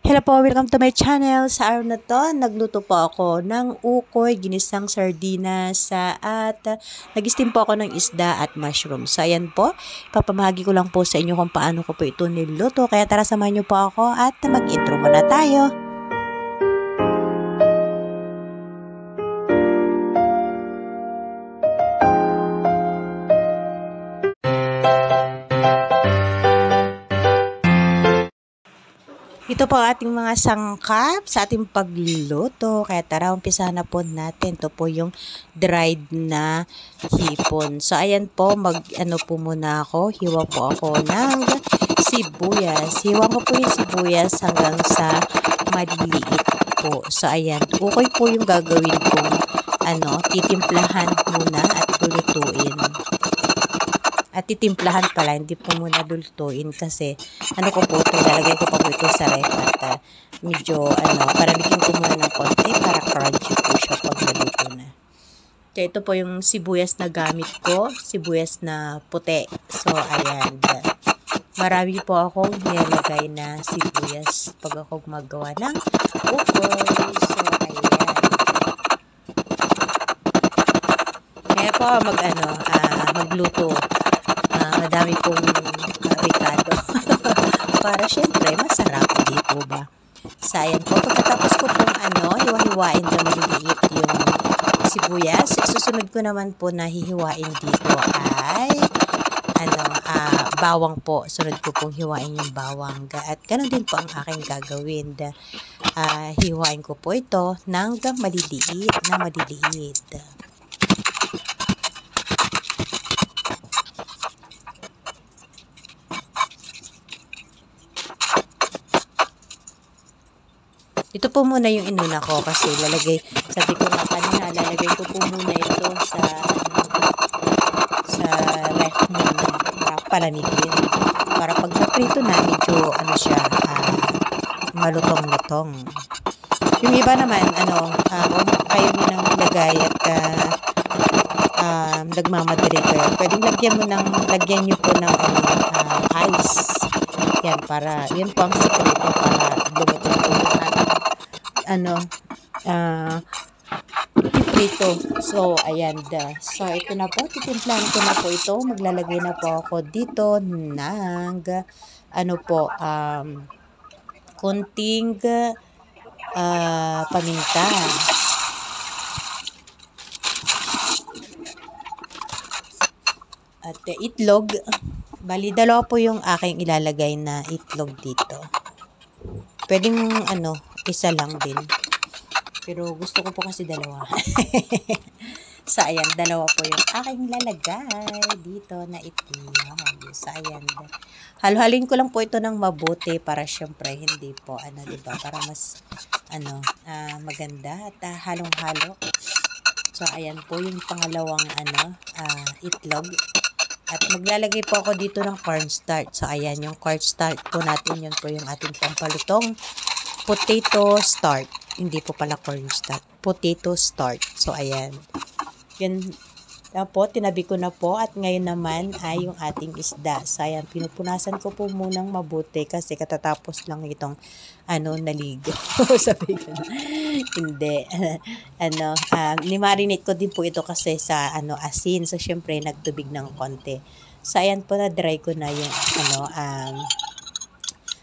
Hello po, welcome to my channel. Sa araw na to, nagluto po ako ng ukoy, ginisang sardinas, at nag-steam po ako ng isda at mushroom. So ayan po, papamahagi ko lang po sa inyo kung paano ko po ito niluto. Kaya tara samahan niyo po ako at mag-intro muna tayo. Ito po ang ating mga sangkap sa ating pagluluto. Kaya tara, umpisahan na po natin. Ito po yung dried na hipon. So, ayan po, po muna ako. Hiwa po ako ng sibuyas. Hiwa ko po yung sibuyas hanggang sa maliliit po. So, ayan. Okay po yung gagawin kong titimplahan muna at lulutuin. At titimplahan pala, hindi po muna lulutuin kasi ko po ito, lalagay ko pa po ito sa ref at medyo paramikin ko muna ng konti para crunchy po siya pag naluto na. So, ito po yung sibuyas na gamit ko, sibuyas na puti. So, ayan. Marami po akong nilagay na sibuyas pag ako gumagawa ng ukoy. So, ayan. Kaya po magluto. Madami pong ricado. Para syempre, masarap. Di po ba? Sayang po. Pagkatapos ko pong hiwa-hiwain na maliliit yung sibuyas. Susunod ko naman po na hihiwain dito ay bawang po. Sunod ko pong hiwain yung bawang. At ganun din po ang aking gagawin. Hiwain ko po ito ng maliliit na maliliit. Ito po muna yung inuna ko kasi sabi ko nga kanina, lalagay ko po muna ito sa ref muna para palamigin. Para pag naprito na, medyo malutong-lutong. Yung iba naman, kung kayo mo nang lagay at nagmamadali kayo, pwedeng lagyan nyo po ng ice. Yan, para, yun po ang sikreto para lumutong po prito. So, ayan. So, ito na po. Titimplahan ko na po ito. Maglalagay na po ako dito ng konting paminta. At itlog. Bali, dalawa po yung aking ilalagay na itlog dito. Pwedeng isa lang din. Pero gusto ko po kasi dalawa. So, ayan, dalawa po yung aking lalagay dito na itlog. So, ayan. Halo-halin ko lang po ito ng mabuti para syempre hindi po, diba? Para mas, maganda at halong-halo. So, ayan po yung pangalawang, itlog. At maglalagay po ako dito ng cornstarch. So, ayan, yung cornstarch po natin, yun po yung ating pampalutong potato starch. Hindi po pala cornstarch. Potato starch. So, ayan. Yan na po, tinabi ko na po. At ngayon naman ay yung ating isda. So, ayan, pinupunasan ko po munang mabuti kasi katatapos lang itong naligo. Sabi ko na. Hindi. Nimarinate ko din po ito kasi sa asin. So, syempre, nagtubig ng konti. So, ayan po na dry ko na yung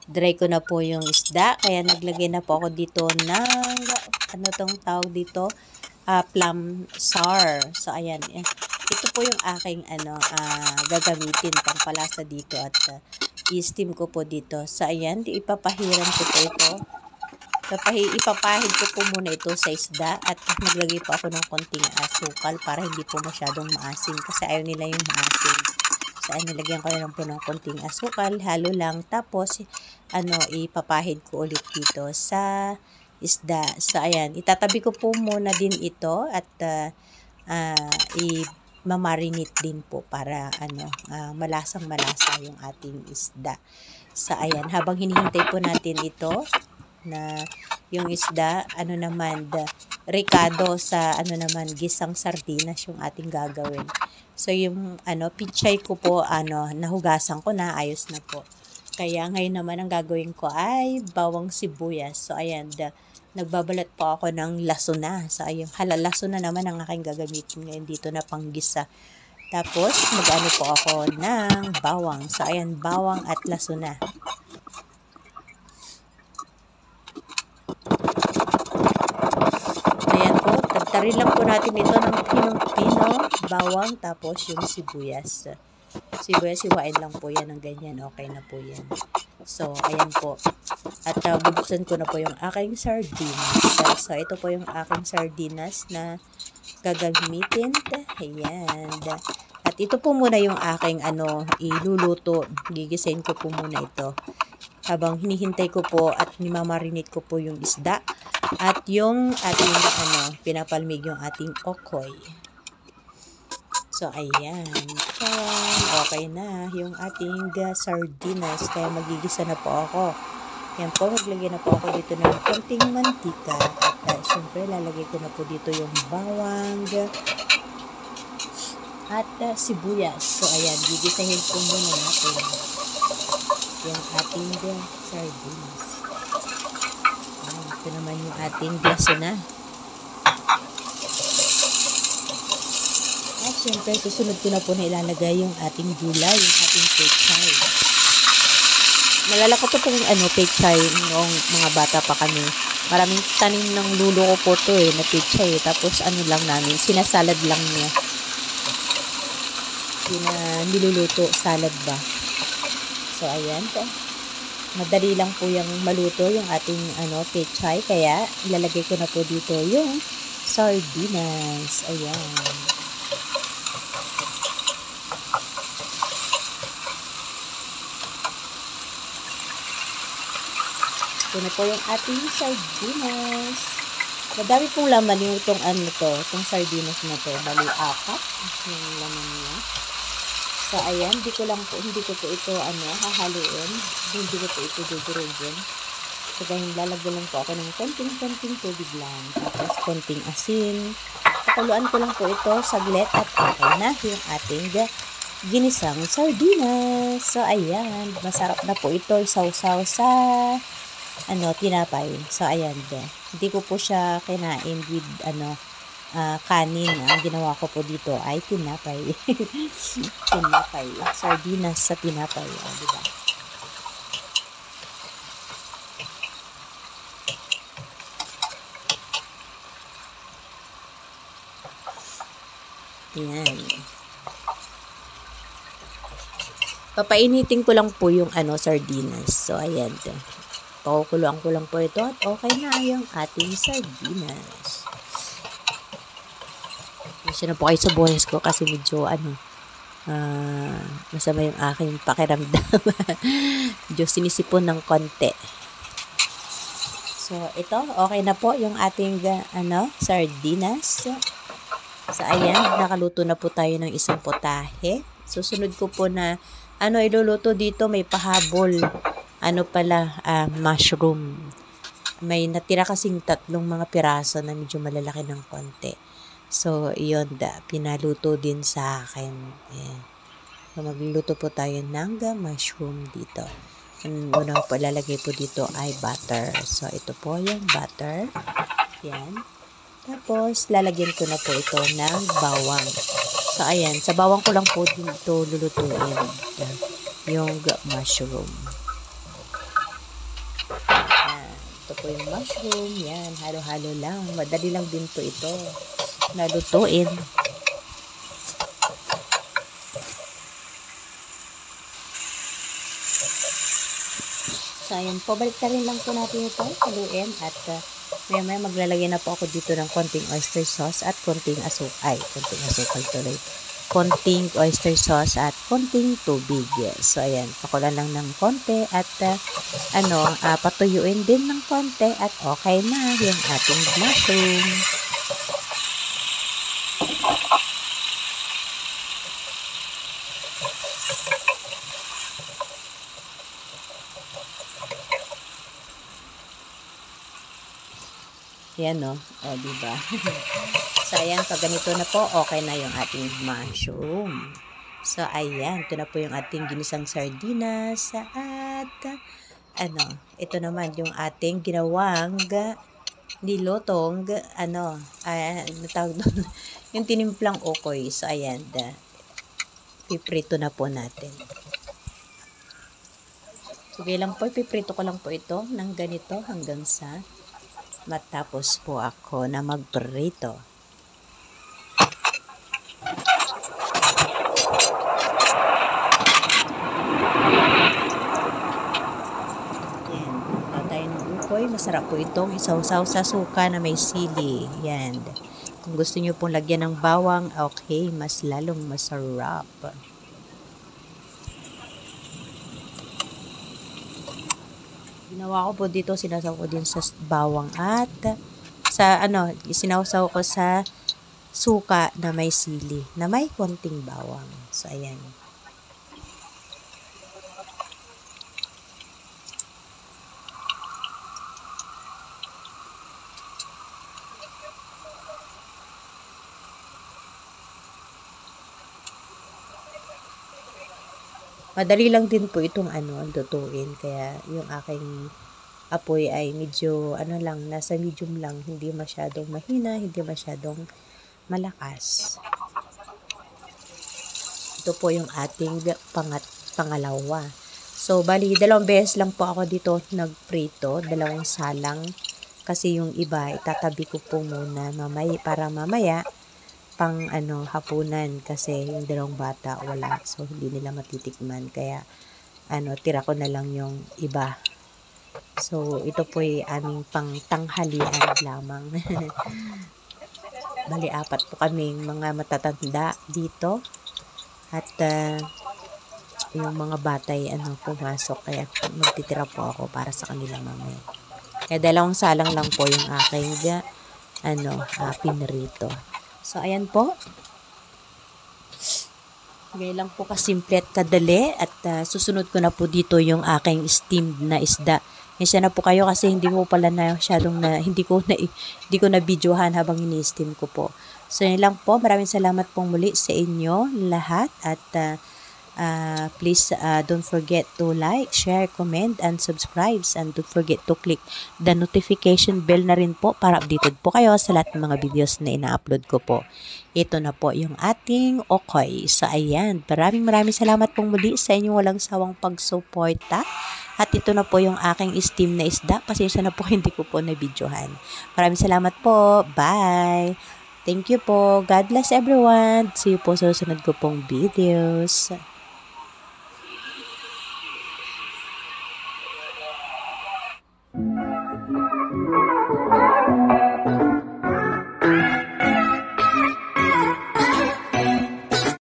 dry ko na po yung isda. Kaya naglagay na po ako dito ng tong tawag dito? Plum sour. So, ayan. Ito po yung aking gagamitin pampalasa dito at i-steam ko po dito. So, ayan. Ipapahiran ko po ito. Ipapahid ko po muna ito sa isda at maglagay po ako ng konting asukal para hindi po masyadong maasim kasi ayaw nila yung maasim. So, nilagyan ko na lang po ng konting asukal. Halo lang. Tapos, ipapahid ko ulit dito sa isda. So, ayan. Itatabi ko po muna din ito at i-marinate din po para malasang-malasa yung ating isda. So, ayan. Habang hinihintay po natin ito na yung isda, ricado sa gisang sardinas yung ating gagawin. So, yung pichay ko po, nahugasan ko na, ayos na po. Kaya ngayon naman ang gagawin ko ay bawang sibuyas. So ayan, nagbabalat po ako ng lasuna. So ayun, lasuna naman ang aking gagamitin ngayon dito na panggisa. Tapos mag-ano po ako ng bawang. So ayan, bawang at lasuna. Ayan po, tagtarin lang po natin ito ng pinong-pino, bawang, tapos yung sibuyas. Sibuyas, hiwain lang po yan ng ganyan. Okay na po yan. So, ayan po. At bubuksan ko na po yung aking sardinas. So, ito po yung aking sardinas na gagamitin. Ayan. At ito po muna yung aking iluluto. Gigisain ko po muna ito. Habang hinihintay ko po at nimamarinate ko po yung isda. At yung ating pinapalmig yung ating okoy. So, ayan. Okay na yung ating sardinas. Kaya magigisa na po ako. Yan po, maglagay na po ako dito ng konting mantika. At syempre, lalagay ko na po dito yung bawang at sibuyas. So, ayan. Gigisahin po muna natin yung ating sardinas. Ayan, ito naman yung ating lasuna. At syempre, susunod ko na po na ilalagay yung ating gulay, yung ating pechay. Nalala ko po itong pechay noong mga bata pa kami. Maraming tanim ng lulo ko po ito na pechay. Tapos lang namin, sinasalad lang niya. Niluluto, salad ba. So, ayan po. Madali lang po yung maluto, yung ating pechay. Kaya, ilalagay ko na po dito yung sardinas. Ayan. Ito na po yung ating sardinas. Madami pong laman yung itong itong sardinas na to. Bali, 4 yung laman niya. So, ayan, hindi ko po ito hahaluin. Hindi ko po ito dudurugin. So, dahil lalagyan lang po ako ng konting tubig lang. Tapos, konting asin. Pakuluan ko lang po ito saglit at okay na yung ating ginisang sardinas. So, ayan, masarap na po ito. Isaw-saw sa tinapay. So, ayan din. Hindi ko po siya kinain with, kanin. Ang ginawa ko po dito ay tinapay. Tinapay. Sardinas sa tinapay. Diba? Ayan. Papainitin ko lang po yung sardinas. So, ayan din. Pakukuluan ko lang po ito at okay na yung ating sardinas. Kasi na po kayo sa boses ko kasi medyo masama yung aking pakiramdam. Medyo sinisipon ng konti. So, ito, okay na po yung ating sardinas. So, ayan, nakaluto na po tayo ng isang potahe. Susunod ko po na iluluto dito, may pahabol. Mushroom. May natira kasing 3 mga piraso na medyo malalaki ng konti. So, yun, pinaluto din sa akin. Ayan. So, magluluto po tayo ng mushroom dito. Ang unang po lalagay po dito ay butter. So, ito po yung butter. Yan. Tapos, lalagyan ko na po ito ng bawang. So, ayan. Sa bawang ko lang po dito lulutuin yung mushroom. Ito po yung mushroom. Yan, halo-halo lang. Madali lang din po ito nalutuin. So, ayan po. Balik na rin lang po natin ito. Haluin. At maya maglalagay na po ako dito ng konting oyster sauce at konting asukal. Konting oyster sauce at konting tubig. So, ayan. Pakulan lang ng konti at patuyuin din ng konti at okay na yung ating mushroom. Yan, no? O, diba? So, ayan. Pag ganito na po, okay na yung ating mushroom. So, ayan. Ito na po yung ating ginisang sardinas at ito naman yung ating ginawang nilotong, natawag doon, yung tinimplang okoy. So, ayan, piprito na po natin. Sige lang po, piprito ko lang po ito ng ganito hanggang sa matapos po ako na magprito. Yan, tayo ng ukoy. Masarap po itong isawsaw sa suka na may sili. Yan. Kung gusto nyo pong lagyan ng bawang, okay, mas lalong masarap. Ginawa ko po dito, sinasaw ko din sa bawang at sinawsaw ko sa suka na may sili, na may konting bawang. So, ayan. Madali lang din po itong lutuin. Kaya yung aking apoy ay medyo nasa medium lang. Hindi masyadong mahina, hindi masyadong malakas. Ito po yung ating pangalawa. So, bali, 2 beses lang po ako dito nagprito, 2 salang. Kasi yung iba, itatabi ko po muna para mamaya pang hapunan kasi yung 2 bata wala, so hindi nila matitikman, kaya tira ko na lang yung iba. So ito po ay aming pang tanghalian lamang. Bali 4 po kaming mga matatanda dito at yung mga bata ay pumasok, kaya magtitira po ako para sa kanila mamaya. Kaya 2 salang lang po yung aking pinrito. So, ayan po. Ngayon lang po kasimple at kadali. At susunod ko na po dito yung aking steamed na isda. Isa na po kayo kasi hindi ko pala hindi ko na videohan habang ini-steam ko po. So, yun lang po. Maraming salamat pong muli sa inyo lahat. At please don't forget to like, share, comment, and subscribe. And don't forget to click the notification bell na rin po para updated po kayo sa lahat ng mga videos na ina-upload ko po. Ito na po yung ating okoy. So, ayan. Maraming salamat pong muli sa inyong walang sawang pagsuporta. At ito na po yung aking steam na isda. Pasensya na po, hindi ko po na-videohan. Maraming salamat po. Bye! Thank you po. God bless everyone. See you po sa susunod ko pong videos.